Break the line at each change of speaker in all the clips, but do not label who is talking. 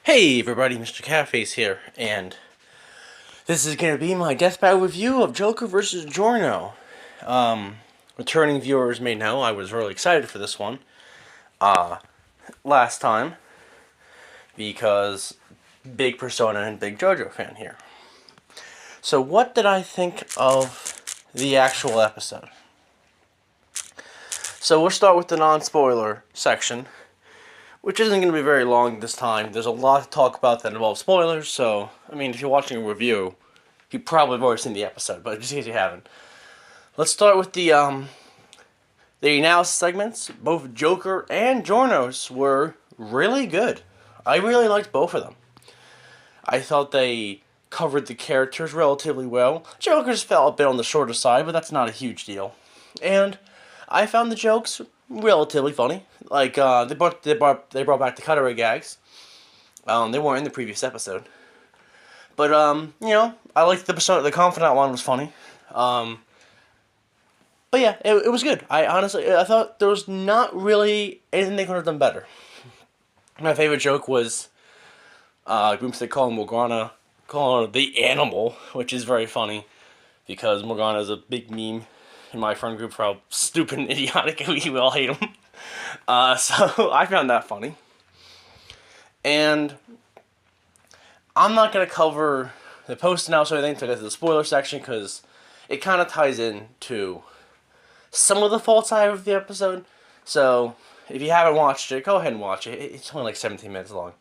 Hey everybody, Mr.Catface here, and this is going to be my death battle review of Joker vs. Giorno. Returning viewers may know I was really excited for this one last time because big Persona and big JoJo fan here. So what did I think of the actual episode? So we'll start with the non-spoiler section, which isn't going to be very long this time. There's a lot to talk about that involves spoilers, so, I mean, if you're watching a review, you probably have already seen the episode, but just in case you haven't. Let's start with the analysis segments. Both Joker and Giorno's were really good. I really liked both of them. I thought they covered the characters relatively well. Joker's felt a bit on the shorter side, but that's not a huge deal. And I found the jokes relatively funny. Like they brought back the cutaway gags. They weren't in the previous episode, but I liked the confidant one was funny. But yeah, it was good. I thought there was not really anything they could have done better. My favorite joke was they call Morgana calling her the animal, which is very funny because Morgana is a big meme in my friend group for how stupid and idiotic we all hate him. So I found that funny. And I'm not going to cover the post-analysis or anything to get to the spoiler section because it kind of ties in to some of the faults I have of the episode. So if you haven't watched it, go ahead and watch it. It's only like 17 minutes long.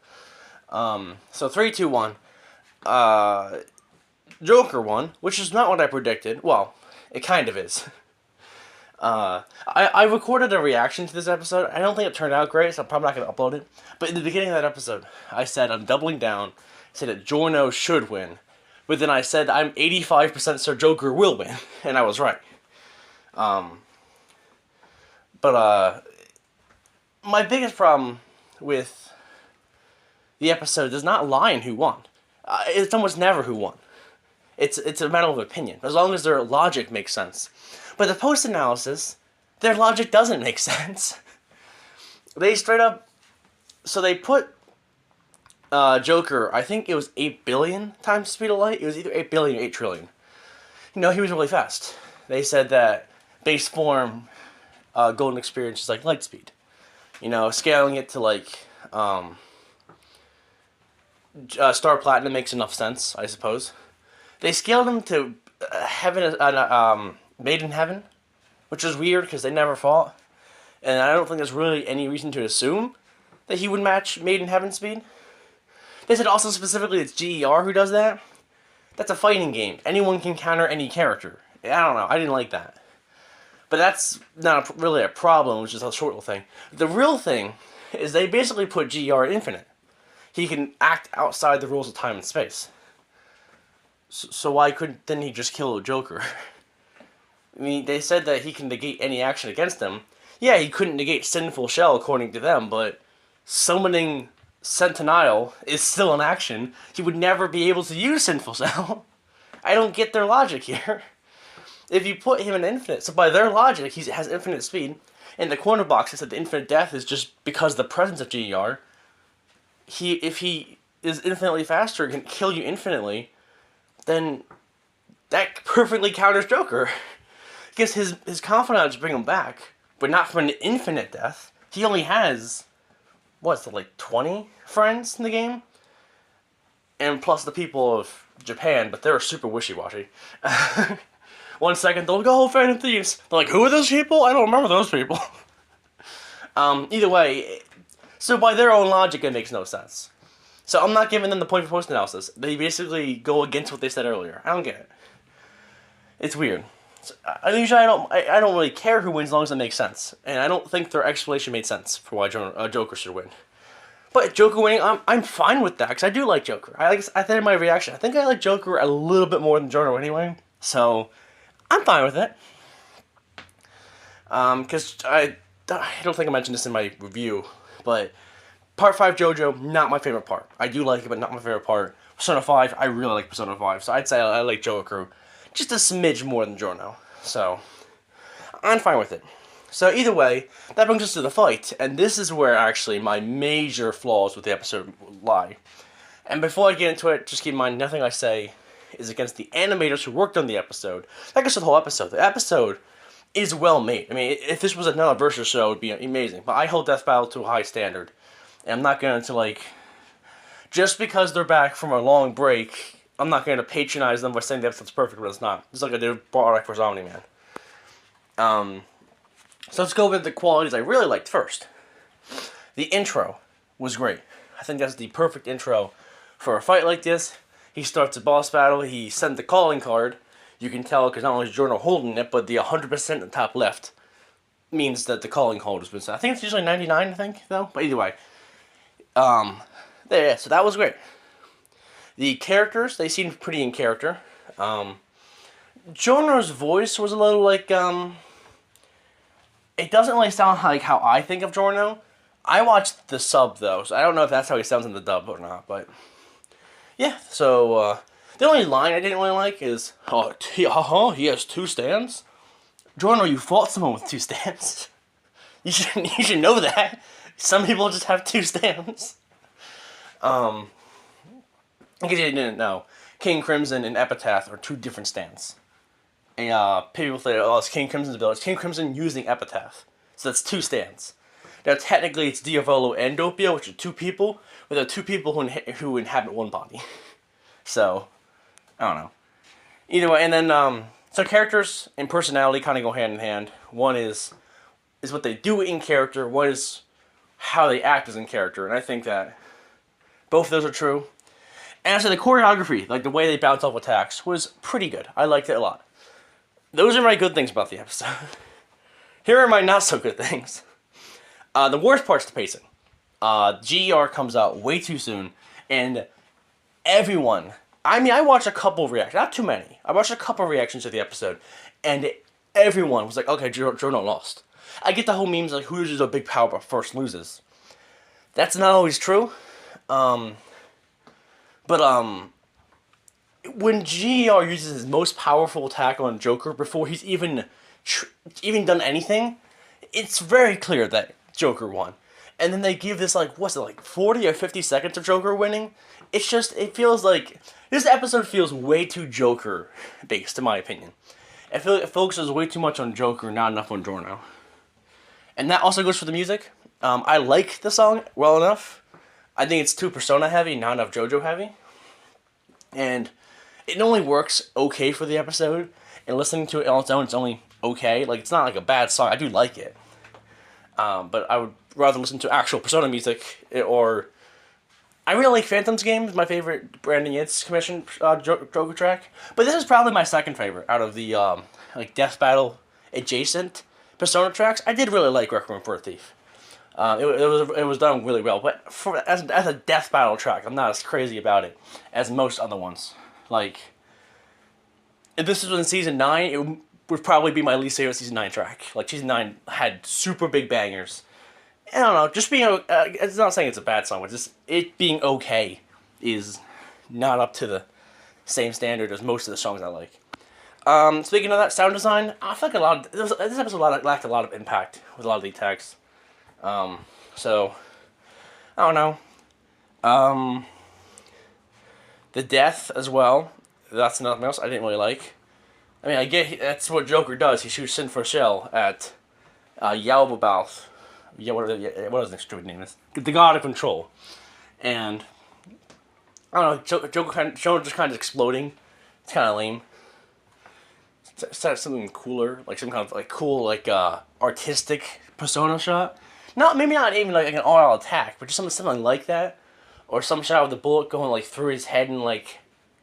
So 3, 2, 1. Joker won, which is not what I predicted. Well, it kind of is. I recorded a reaction to this episode. I don't think it turned out great, so I'm probably not going to upload it. But in the beginning of that episode, I said I'm doubling down. I said that Giorno should win. But then I said I'm 85% sure Joker will win. And I was right. But my biggest problem with the episode does not lie in who won. It's almost never who won. It's a matter of opinion, as long as their logic makes sense. But the post-analysis, their logic doesn't make sense. They straight up... So they put Joker, I think it was 8 billion times the speed of light. It was either 8 billion or 8 trillion. He was really fast. They said that base form golden experience is like light speed. Scaling it to like... Star Platinum makes enough sense, I suppose. They scaled him to Made in Heaven, which is weird because they never fought, and I don't think there's really any reason to assume that he would match Made in Heaven speed. They said also specifically it's GER who does that. That's a fighting game. Anyone can counter any character. I don't know. I didn't like that. But that's not really a problem, which is a short little thing. The real thing is they basically put GER at infinite. He can act outside the rules of time and space. So why couldn't then he just kill a Joker? I mean, they said that he can negate any action against him. Yeah, he couldn't negate Sinful Shell according to them, but summoning Sentinel is still an action. He would never be able to use Sinful Shell. I don't get their logic here. If you put him in infinite, so by their logic, he has infinite speed, and the corner box says that the infinite death is just because of the presence of GER. If he is infinitely faster and can kill you infinitely, then that perfectly counters Joker. Because his confidants bring him back, but not from an infinite death. He only has, like 20 friends in the game? And plus the people of Japan, but they're super wishy-washy. 1 second, they'll go, Phantom Thieves. They're like, who are those people? I don't remember those people. Either way, so by their own logic, it makes no sense. So I'm not giving them the point for post-analysis. They basically go against what they said earlier. I don't get it. It's weird. So, usually I don't really care who wins as long as it makes sense. And I don't think their explanation made sense for why Joker should win. But Joker winning, I'm fine with that, because I do like Joker. I said in my reaction, I think I like Joker a little bit more than Giorno anyway. So, I'm fine with it. Because I don't think I mentioned this in my review, but Part 5 JoJo, not my favorite part. I do like it, but not my favorite part. Persona 5, I really like Persona 5, so I'd say I like Joker just a smidge more than Giorno. So, I'm fine with it. So either way, that brings us to the fight, and this is where actually my major flaws with the episode lie. And before I get into it, just keep in mind, nothing I say is against the animators who worked on the episode. Like I said, the whole episode. The episode is well made. I mean, if this was another versus show, it would be amazing. But I hold Death Battle to a high standard. And I'm not going to, like, just because they're back from a long break, I'm not going to patronize them by saying the episode's perfect when it's not. It's like I did Barak vs. Omni-Man. So let's go with the qualities I really liked first. The intro was great. I think that's the perfect intro for a fight like this. He starts a boss battle, he sent the calling card. You can tell because not only is Giorno holding it, but the 100% in the top left means that the calling card has been sent. I think it's usually 99, I think, though. But either way. So that was great. The characters, they seemed pretty in character. Giorno's voice was a little like, it doesn't really sound like how I think of Giorno. I watched the sub, though, so I don't know if that's how he sounds in the dub or not, but yeah, so, the only line I didn't really like is, he has 2 stands? Giorno, you fought someone with 2 stands. You should know that. Some people just have 2 stands. In case you didn't know, King Crimson and Epitaph are 2 different stands. And people say, oh, it's King Crimson's ability. It's King Crimson using Epitaph. So that's 2 stands. Now, technically, it's Diavolo and Doppio, which are 2 people, but they're 2 people who inhabit 1 body. So, I don't know. Either way, and then, so characters and personality kind of go hand in hand. One is what they do in character, one is how they act as in character, and I think that both of those are true. And so the choreography, like the way they bounce off attacks, was pretty good. I liked it a lot. Those are my good things about the episode. Here are my not so good things. The worst part's the pacing. GER comes out way too soon, and everyone, I mean, I watched a couple of reactions, not too many. I watched a couple of reactions to the episode, and everyone was like, okay, Giorno lost. I get the whole memes like, who uses a big power but first loses. That's not always true. When GER uses his most powerful attack on Joker before he's even done anything, it's very clear that Joker won. And then they give this, like, what's it, like 40 or 50 seconds of Joker winning? It's just, it feels like, this episode feels way too Joker-based, in my opinion. I feel like it focuses way too much on Joker, not enough on Giorno. And that also goes for the music. I like the song well enough. I think it's too Persona heavy, not enough JoJo heavy. And it only works okay for the episode. And listening to it on its own, it's only okay. Like, it's not like a bad song. I do like it. But I would rather listen to actual Persona music, or I really like Phantom's Game. It's my favorite Brandon Yates commissioned Joker track. But this is probably my second favorite out of the like Death Battle adjacent Persona tracks. I did really like Requiem for a Thief. It was done really well, but as a Death Battle track, I'm not as crazy about it as most other ones. Like, if this was in Season 9, it would probably be my least favorite Season 9 track. Like, Season 9 had super big bangers. I don't know, just being, it's not saying it's a bad song, but just it being okay is not up to the same standard as most of the songs I like. Speaking of that, sound design, I feel like this episode lacked a lot of impact with a lot of the attacks. So, I don't know. The death as well, that's nothing else I didn't really like. I mean, I get that's what Joker does. He shoots Sin for Shell at Yalbabalth. Yeah, what his next stupid name is? The God of Control. And I don't know, Joker just kind of exploding. It's kind of lame. Something cooler, like some kind of like cool, like artistic Persona shot. Maybe not even like an all-out attack, but just something like that, or some shot with the bullet going like through his head and like,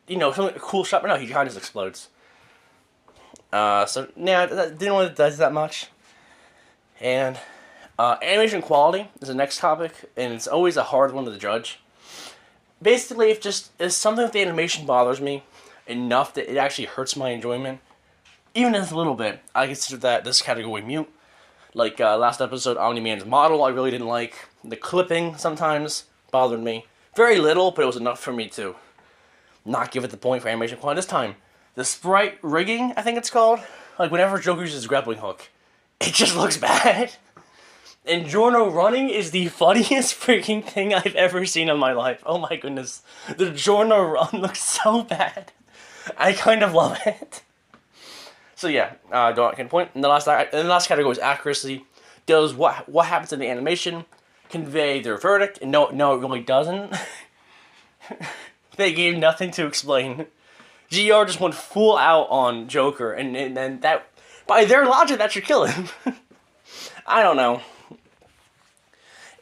you know, something a cool shot. But no, he kind of just explodes. So yeah, didn't really does that much. And animation quality is the next topic, and it's always a hard one to judge. Basically, if something with the animation bothers me enough that it actually hurts my enjoyment, even just a little bit, I consider that this category mute. Like last episode, Omni-Man's model I really didn't like. The clipping sometimes bothered me. Very little, but it was enough for me to not give it the point for animation quality. This time, the sprite rigging, I think it's called, like whenever Joker uses his grappling hook, it just looks bad. And Giorno running is the funniest freaking thing I've ever seen in my life. Oh my goodness. The Giorno run looks so bad. I kind of love it. So yeah, don't get point. And the last category is accuracy. Does what happens in the animation convey their verdict? And no, it really doesn't. They gave nothing to explain. GR just went full out on Joker, and that, by their logic, that should kill him. I don't know.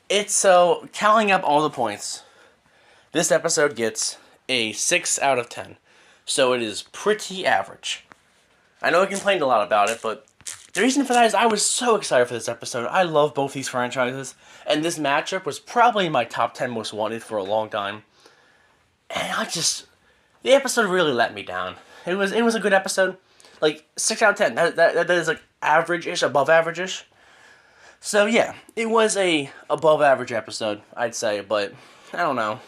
It's so, tallying up all the points, this episode gets a 6 out of 10. So it is pretty average. I know I complained a lot about it, but the reason for that is I was so excited for this episode. I love both these franchises, and this matchup was probably my top 10 most wanted for a long time. And the episode really let me down. It was a good episode. Like, 6 out of 10. That is like average-ish, above average-ish. So yeah, it was a above average episode, I'd say, but I don't know.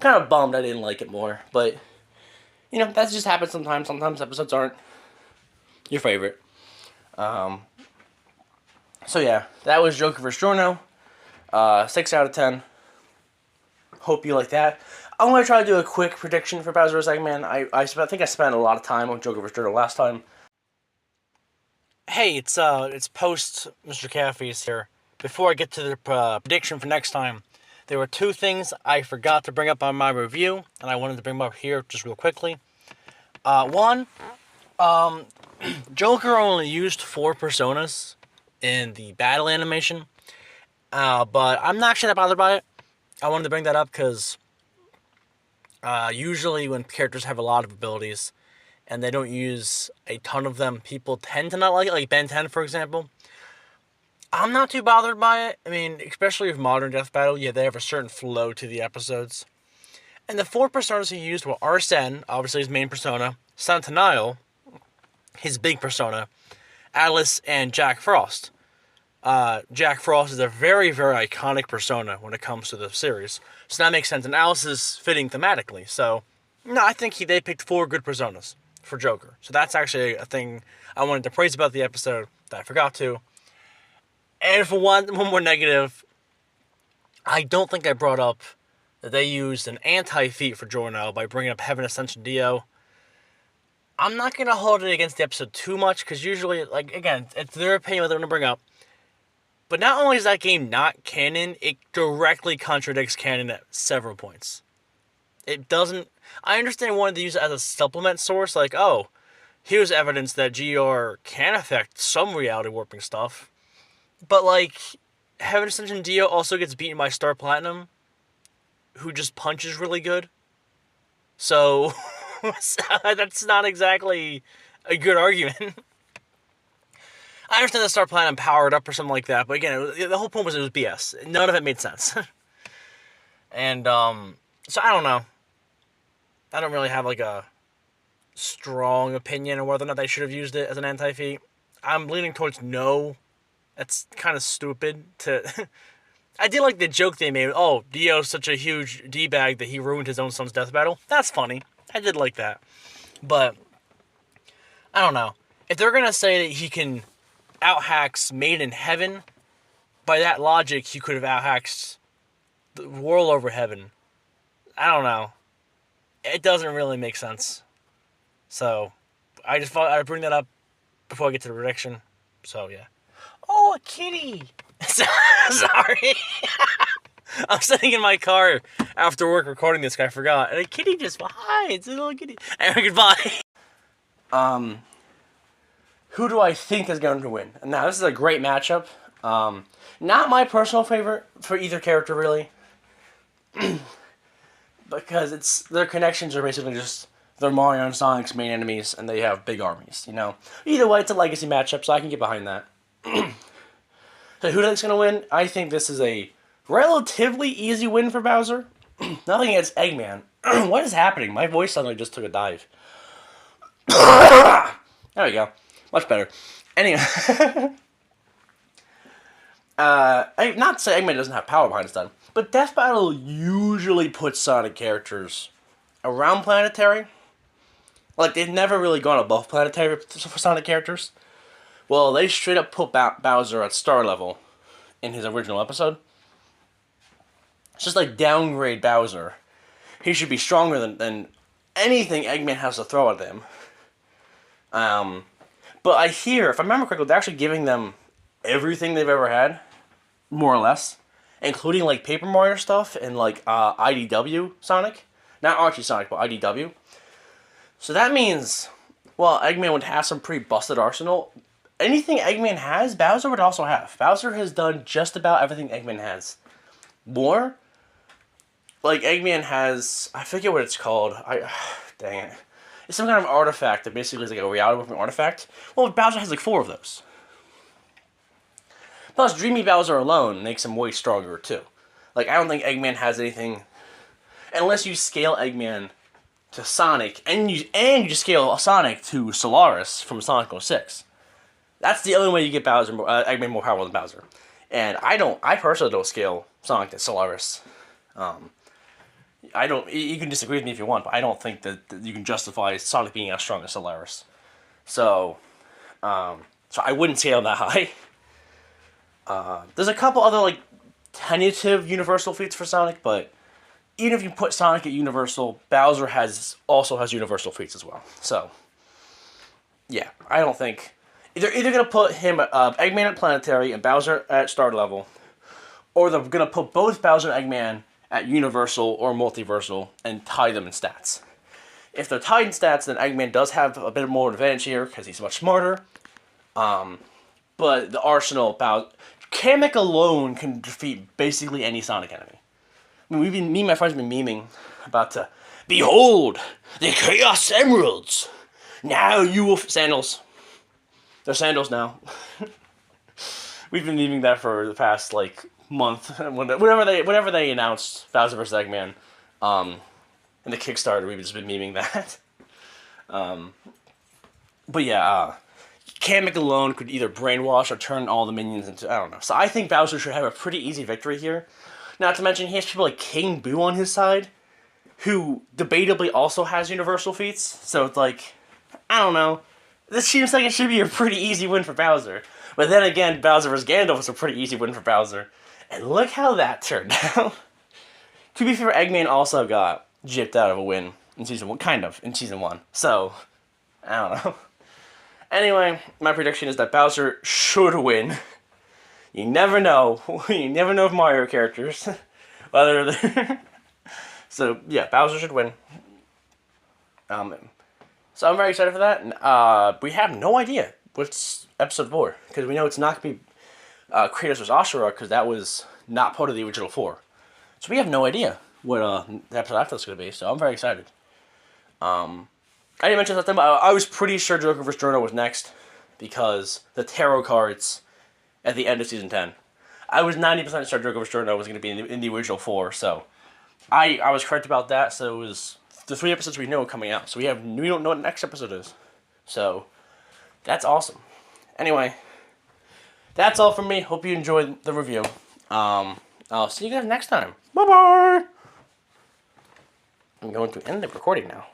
Kind of bummed I didn't like it more, but you know, that just happens sometimes. Sometimes episodes aren't your favorite. So yeah, that was Joker vs. Giorno. 6 out of 10. Hope you like that. I'm going to try to do a quick prediction for Bowser vs. Eggman. I think I spent a lot of time on Joker vs. Giorno last time. Hey, it's post Mr.Catface here. Before I get to the prediction for next time, there were 2 things I forgot to bring up on my review, and I wanted to bring them up here just real quickly. One, Joker only used 4 personas in the battle animation, but I'm not actually that bothered by it. I wanted to bring that up because usually when characters have a lot of abilities, and they don't use a ton of them, people tend to not like it, like Ben 10, for example. I'm not too bothered by it. I mean, especially with Modern Death Battle, yeah, they have a certain flow to the episodes. And the 4 personas he used were Arsene, obviously his main persona, Centennial, his big persona, Alice, and Jack Frost. Jack Frost is a very, very iconic persona when it comes to the series. So that makes sense, and Alice is fitting thematically. So, no, I think they picked 4 good personas for Joker. So that's actually a thing I wanted to praise about the episode that I forgot to. And for one more negative, I don't think I brought up that they used an anti-feat for Giorno by bringing up Heaven Ascension Dio. I'm not going to hold it against the episode too much, because usually, like, again, it's their opinion what they're going to bring up. But not only is that game not canon, it directly contradicts canon at several points. It doesn't... I understand wanting to use it as a supplement source, like, oh, here's evidence that GR can affect some reality warping stuff. But, like, Heaven Ascension Dio also gets beaten by Star Platinum, who just punches really good. So, that's not exactly a good argument. I understand that Star Platinum powered up or something like that, but again, the whole point was it was BS. None of it made sense. And, so I don't know. I don't really have, like, a strong opinion on whether or not they should have used it as an anti-feat. I'm leaning towards no. That's kind of stupid to... I did like the joke they made. Oh, Dio's such a huge D-bag that he ruined his own son's death battle. That's funny. I did like that. But, I don't know. If they're going to say that he can out-hacks Made in Heaven, by that logic, he could have out-hacked the world over heaven. I don't know. It doesn't really make sense. So, I just thought I'd bring that up before I get to the prediction. So, yeah. Oh, a kitty! Sorry. I'm sitting in my car after work recording this, I forgot. And a kitty just, hi, it's a little kitty. Anyway, goodbye. Who do I think is going to win? Now, this is a great matchup. Not my personal favorite for either character, really. Because their connections are basically just they're Mario and Sonic's main enemies, and they have big armies, you know. Either way, it's a legacy matchup, so I can get behind that. So who do I think's going to win? I think this is a relatively easy win for Bowser. Nothing against Eggman. What is happening? My voice suddenly just took a dive. There we go. Much better. Anyway. Not to say Eggman doesn't have power behind his gun, but Death Battle usually puts Sonic characters around Planetary. Like, they've never really gone above Planetary for Sonic characters. Well, they straight up put Bowser at star level in his original episode. It's just like downgrade Bowser. He should be stronger than anything Eggman has to throw at them. But I hear, if I remember correctly, they're actually giving them everything they've ever had, more or less, including like Paper Mario stuff and like IDW Sonic, not Archie Sonic, but IDW. So that means, well, Eggman would have some pretty busted arsenal. Anything Eggman has, Bowser would also have. Bowser has done just about everything Eggman has. More, like Eggman has, I forget what it's called. Dang it. It's some kind of artifact that basically is like a reality warping artifact. Well, Bowser has like 4 of those. Plus, Dreamy Bowser alone makes him way stronger too. Like, I don't think Eggman has anything, unless you scale Eggman to Sonic, and you just scale Sonic to Solaris from Sonic 06. That's the only way you get Eggman more powerful than Bowser. And I personally don't scale Sonic to Solaris. You can disagree with me if you want, but I don't think that you can justify Sonic being as strong as Solaris. So I wouldn't scale that high. There's a couple other, like, tentative universal feats for Sonic, but even if you put Sonic at universal, Bowser also has universal feats as well. So, yeah, I don't think... They're either going to put him, Eggman at Planetary and Bowser at Star Level, or they're going to put both Bowser and Eggman at Universal or Multiversal and tie them in stats. If they're tied in stats, then Eggman does have a bit more advantage here because he's much smarter. But the arsenal, Kamek alone can defeat basically any Sonic enemy. I mean, me and my friends have been memeing about behold, the Chaos Emeralds! Now you will... Sandals. They're sandals now. We've been memeing that for the past, like, month. Whenever they announced Bowser vs. Eggman in the Kickstarter, we've just been memeing that. But yeah, Kamek alone could either brainwash or turn all the minions into... I don't know. So I think Bowser should have a pretty easy victory here. Not to mention, he has people like King Boo on his side, who debatably also has universal feats. So it's like, I don't know. This seems like it should be a pretty easy win for Bowser. But then again, Bowser vs. Gandalf was a pretty easy win for Bowser. And look how that turned out. To be fair, Eggman also got gypped out of a win in Season 1. Kind of, in Season 1. So, I don't know. Anyway, my prediction is that Bowser should win. You never know. You never know with Mario characters. Whether they're... So, yeah, Bowser should win. So I'm very excited for that. We have no idea what's Episode 4. Because we know it's not going to be Kratos vs. Ashura, because that was not part of the original 4. So we have no idea what the episode after this is going to be. So I'm very excited. I didn't mention that, but I was pretty sure Joker vs. Giorno was next. Because the tarot cards at the end of Season 10. I was 90% sure Joker vs. Giorno was going to be in the original 4. So I was correct about that. So it was... the 3 episodes we know are coming out. So we don't know what the next episode is. So, that's awesome. Anyway, that's all from me. Hope you enjoyed the review. I'll see you guys next time. Bye-bye! I'm going to end the recording now.